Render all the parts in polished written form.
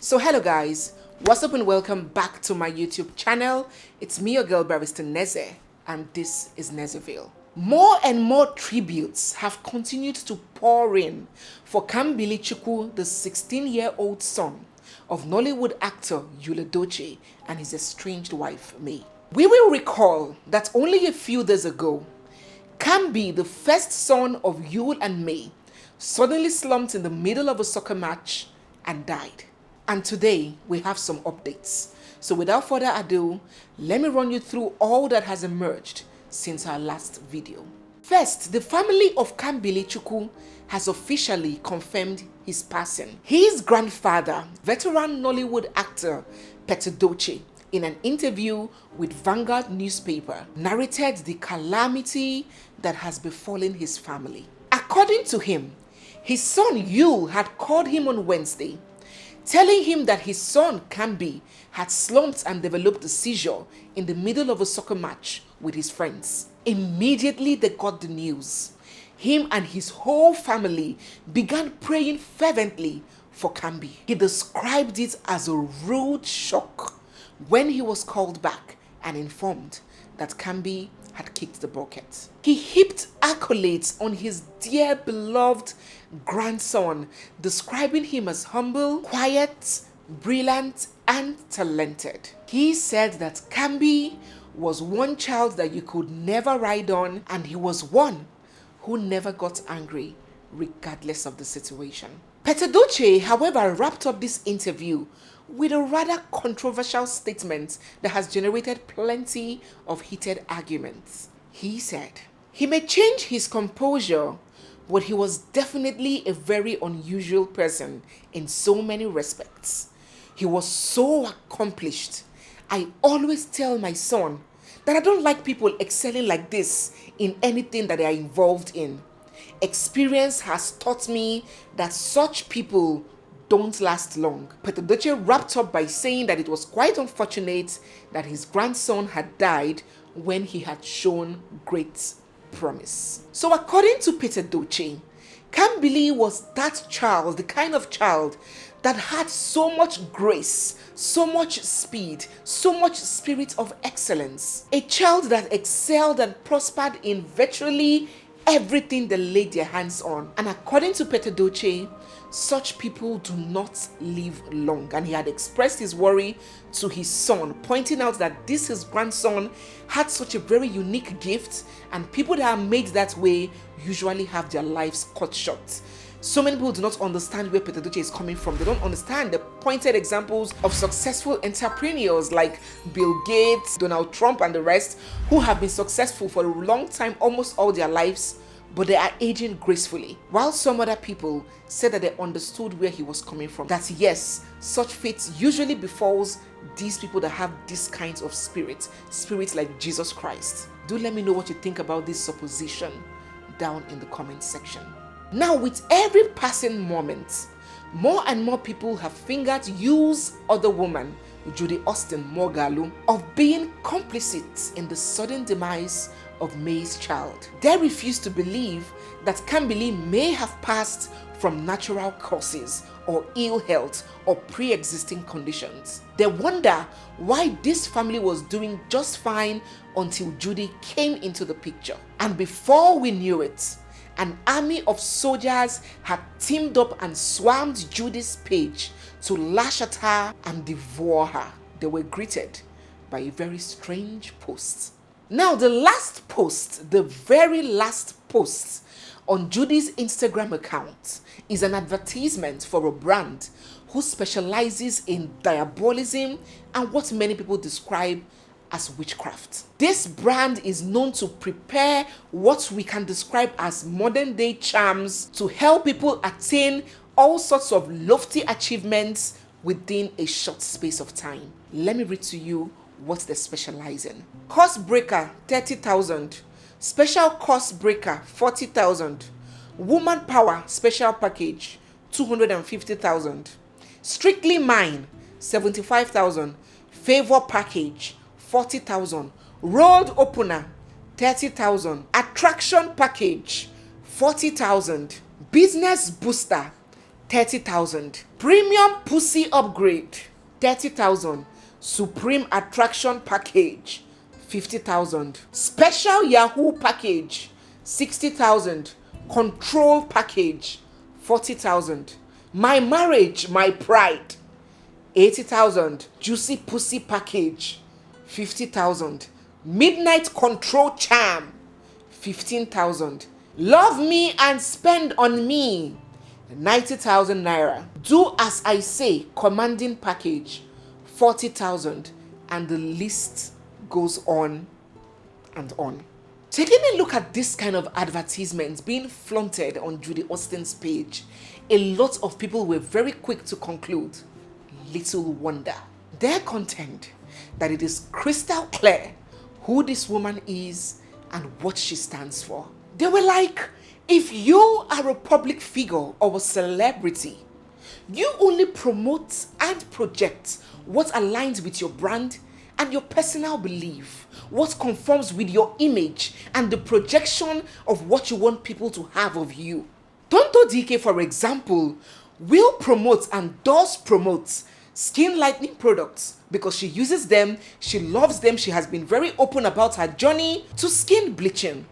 So hello guys, what's up and welcome back to my YouTube channel. It's me, your girl Barrister Neze, and this is Nezeville. More and more tributes have continued to pour in for Kambichukum, the 16-year-old son of Nollywood actor YUL'S and his estranged wife May. We will recall that only a few days ago, Kambi, the first son of Yul and May, suddenly slumped in the middle of a soccer match and died. And today we have some updates. So without further ado, let me run you through all that has emerged since our last video. First, the family of Kambichukum has officially confirmed his passing. His grandfather, veteran Nollywood actor Peter, in an interview with Vanguard newspaper, narrated the calamity that has befallen his family. According to him, his son Yul had called him on Wednesday, telling him that his son Kambi had slumped and developed a seizure in the middle of a soccer match with his friends. Immediately they got the news, him and his whole family began praying fervently for Kambi. He described it as a rude shock when he was called back and informed that Kambi had kicked the bucket. He heaped accolades on his dear beloved grandson, describing him as humble, quiet, brilliant, and talented. He said that Kambi was one child that you could never ride on, and he was one who never got angry regardless of the situation. Peter, however, wrapped up this interview with a rather controversial statement that has generated plenty of heated arguments. He said he may change his composure, but he was definitely a very unusual person in so many respects. He was so accomplished. I always tell my son that I don't like people excelling like this in anything that they are involved in. Experience has taught me that such people don't last long. Peter wrapped up by saying that it was quite unfortunate that his grandson had died when he had shown great promise. So according to Peter, Kambi was that child, the kind of child that had so much grace, so much speed, so much spirit of excellence. A child that excelled and prospered in virtually everything they laid their hands on. And according to Peter, such people do not live long. And he had expressed his worry to his son, pointing out that his grandson had such a very unique gift, and people that are made that way usually have their lives cut short. So many people do not understand where Peter is coming from. They don't understand the pointed examples of successful entrepreneurs like Bill Gates, Donald Trump, and the rest, who have been successful for a long time, almost all their lives, but they are aging gracefully. While some other people said that they understood where he was coming from, that yes, such fate usually befalls these people that have these kinds of spirits like Jesus Christ. Do let me know what you think about this supposition down in the comment section. Now, with every passing moment, more and more people have fingered YUL'S other woman, Judy Mogalu, of being complicit in the sudden demise of May's child. They refuse to believe that Kambi may have passed from natural causes or ill health or pre-existing conditions. They wonder why this family was doing just fine until Judy came into the picture. And before we knew it, an army of soldiers had teamed up and swarmed Judy's page to lash at her and devour her. They were greeted by a very strange post. Now, the last post, the very last post on Judy's Instagram account is an advertisement for a brand who specializes in diabolism and what many people describe as witchcraft. This brand is known to prepare what we can describe as modern day charms to help people attain all sorts of lofty achievements within a short space of time. Let me read to you what they specialize in. Course breaker 30,000, special course breaker 40,000, woman power special package 250,000, strictly mine 75,000, favor package 40,000, road opener 30,000, attraction package 40,000, business booster 30,000. Premium pussy upgrade, 30,000. Supreme attraction package, 50,000. Special Yahoo package, 60,000. Control package, 40,000. My marriage, my pride, 80,000. Juicy pussy package, 50,000. Midnight control charm, 15,000. Love me and spend on me, 90,000 naira. Do as I say commanding package, 40,000. And the list goes on and on. Taking a look at this kind of advertisements being flaunted on Judy Austin's page, a lot of people were very quick to conclude, little wonder. Their content that it is crystal clear who this woman is and what she stands for. They were like, if you are a public figure or a celebrity, you only promote and project what aligns with your brand and your personal belief, what conforms with your image and the projection of what you want people to have of you. Tonto DK, for example, will promote and does promote skin lightening products because she uses them, she loves them, she has been very open about her journey to skin bleaching.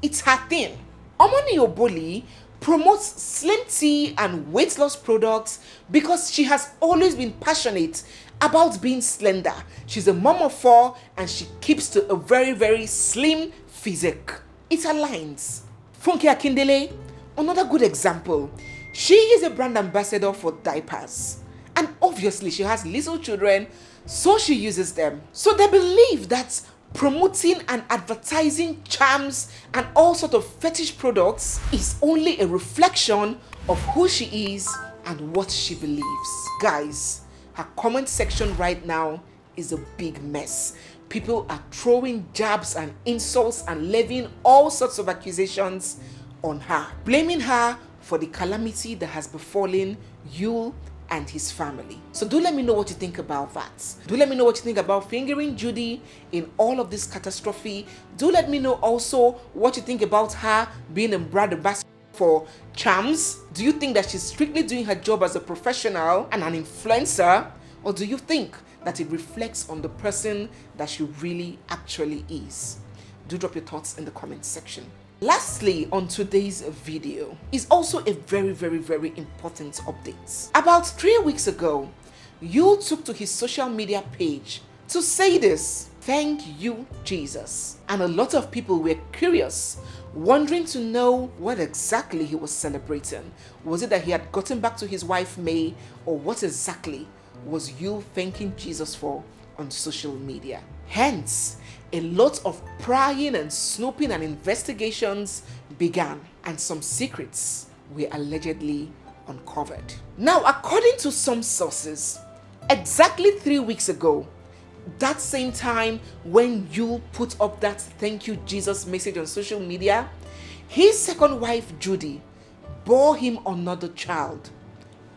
It's her thing. Omoni Oboli promotes slim tea and weight loss products because she has always been passionate about being slender. She's a mom of 4 and she keeps to a very, very slim physique. It aligns. Funke Akindele, another good example. She is a brand ambassador for diapers. And obviously she has little children, so she uses them. So they believe that promoting and advertising charms and all sorts of fetish products is only a reflection of who she is and what she believes. Guys, her comment section right now is a big mess. People are throwing jabs and insults and levying all sorts of accusations on her, blaming her for the calamity that has befallen Yul and his family. So do let me know what you think about that. Do let me know what you think about fingering Judy in all of this catastrophe. Do let me know also what you think about her being a brand ambassador for CHARMS. Do you think that she's strictly doing her job as a professional and an influencer? Or do you think that it reflects on the person that she really actually is? Do drop your thoughts in the comment section. Lastly, on today's video is also a very, very, very important update. About 3 weeks ago, Yul took to his social media page to say this: "Thank you, Jesus." And a lot of people were curious, wondering to know what exactly he was celebrating. Was it that he had gotten back to his wife May, or what exactly was Yul thanking Jesus for on social media? Hence, a lot of prying and snooping and investigations began, and some secrets were allegedly uncovered. Now, according to some sources, exactly 3 weeks ago, that same time when Yul put up that "Thank you, Jesus" message on social media, his second wife Judy bore him another child,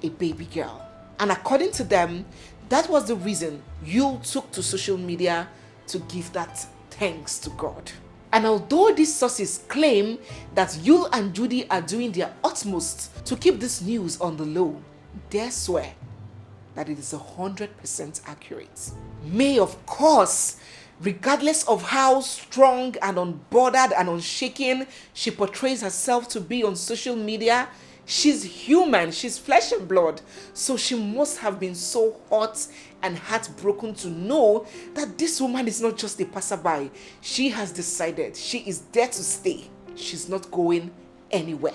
a baby girl. And according to them, that was the reason Yul took to social media to give that thanks to God. And although these sources claim that Yul and Judy are doing their utmost to keep this news on the low, dare swear that it is 100% accurate. May, of course, regardless of how strong and unbothered and unshaken she portrays herself to be on social media, she's human, she's flesh and blood, so she must have been so hurt and heartbroken to know that this woman is not just a passerby. She has decided she is there to stay. She's not going anywhere.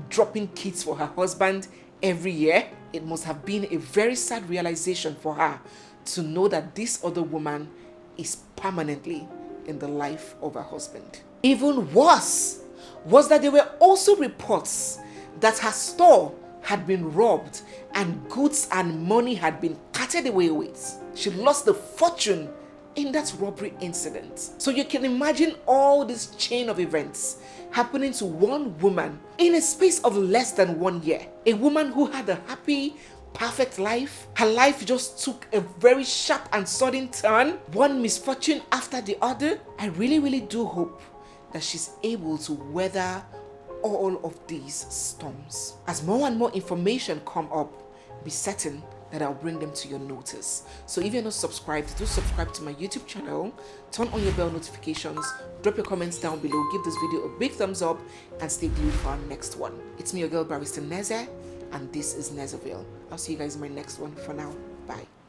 Dropping kids for her husband every year. It must have been a very sad realization for her to know that this other woman is permanently in the life of her husband. Even worse was that there were also reports that her store had been robbed and goods and money had been carted away with. She lost a fortune in that robbery incident. So you can imagine all this chain of events happening to one woman in a space of less than 1 year. A woman who had a happy, perfect life. Her life just took a very sharp and sudden turn, one misfortune after the other. I really, really do hope that she's able to weather all of these storms. As more and more information come up, be certain that I'll bring them to your notice. So if you're not subscribed, do subscribe to my YouTube channel, turn on your bell notifications, drop your comments down below, give this video a big thumbs up, and stay glued for our next one. It's me, your girl Barrister Neze, and this is Nezeville. I'll see you guys in my next one. For now, bye.